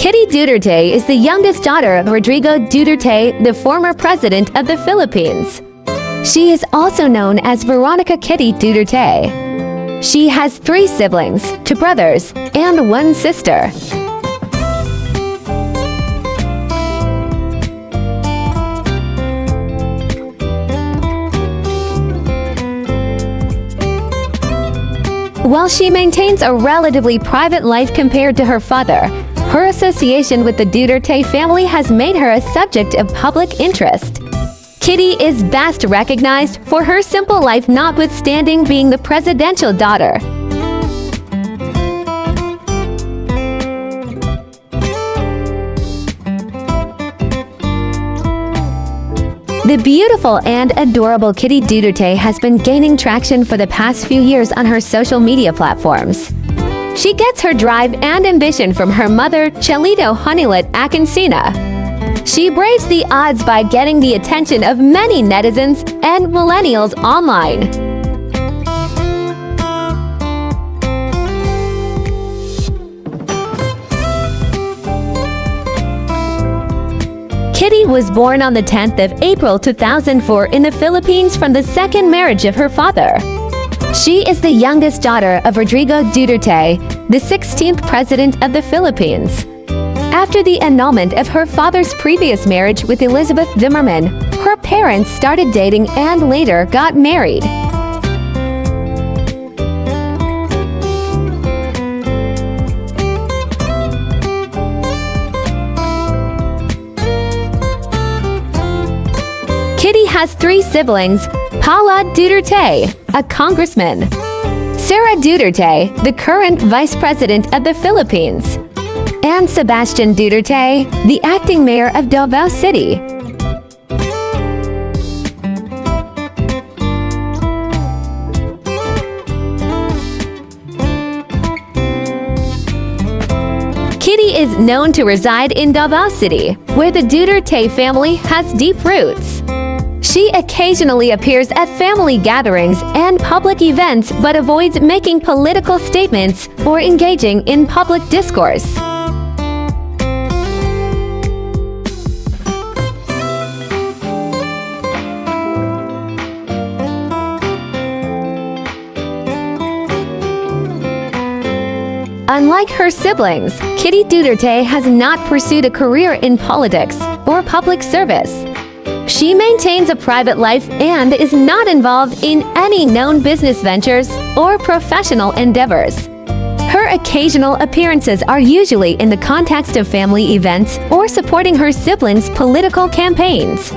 Kitty Duterte is the youngest daughter of Rodrigo Duterte, the former president of the Philippines. She is also known as Veronica Kitty Duterte. She has 3 siblings, 2 brothers, and 1 sister. While she maintains a relatively private life compared to her father, her association with the Duterte family has made her a subject of public interest. Kitty is best recognized for her simple life, notwithstanding being the presidential daughter. The beautiful and adorable Kitty Duterte has been gaining traction for the past few years on her social media platforms. She gets her drive and ambition from her mother, Chelito Honeylet Akinsina. She braves the odds by getting the attention of many netizens and millennials online. Kitty was born on the 10th of April 2004 in the Philippines from the second marriage of her father. She is the youngest daughter of Rodrigo Duterte, the 16th president of the Philippines. After the annulment of her father's previous marriage with Elizabeth Zimmerman, her parents started dating and later got married. Kitty has 3 siblings: Paula Duterte, a congressman; Sara Duterte, the current vice president of the Philippines; and Sebastian Duterte, the acting mayor of Davao City. Kitty is known to reside in Davao City, where the Duterte family has deep roots. She occasionally appears at family gatherings and public events but avoids making political statements or engaging in public discourse. Unlike her siblings, Kitty Duterte has not pursued a career in politics or public service. She maintains a private life and is not involved in any known business ventures or professional endeavors. Her occasional appearances are usually in the context of family events or supporting her siblings' political campaigns.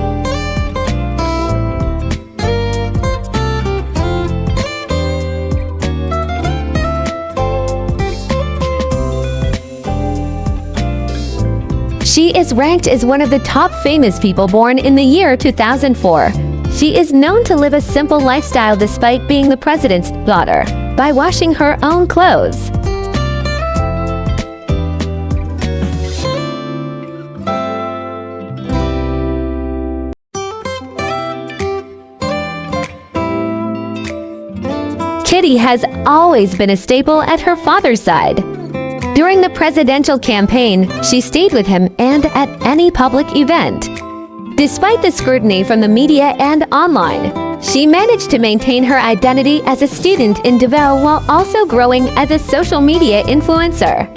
She is ranked as one of the top famous people born in the year 2004. She is known to live a simple lifestyle despite being the president's daughter, by washing her own clothes. Kitty has always been a staple at her father's side. During the presidential campaign, she stayed with him and at any public event. Despite the scrutiny from the media and online, she managed to maintain her identity as a student in Davao while also growing as a social media influencer.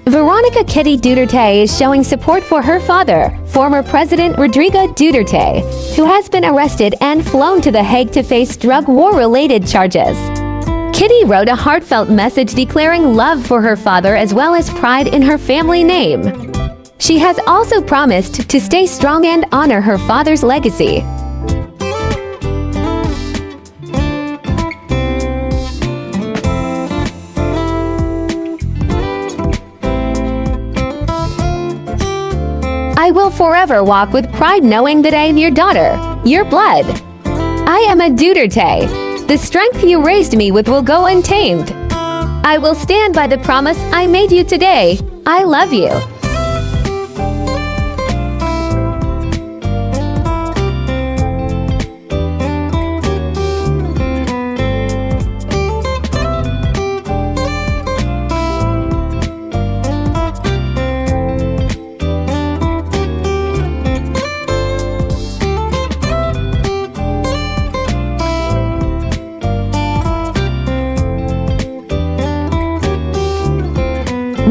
Veronica Kitty Duterte is showing support for her father, former President Rodrigo Duterte, who has been arrested and flown to The Hague to face drug war-related charges. Kitty wrote a heartfelt message declaring love for her father as well as pride in her family name. She has also promised to stay strong and honor her father's legacy. I will forever walk with pride knowing that I am your daughter, your blood. I am a Duterte. The strength you raised me with will go untamed. I will stand by the promise I made you today. I love you.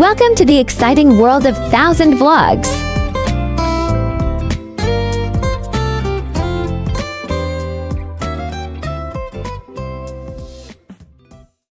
Welcome to the exciting world of 1000 vlogs.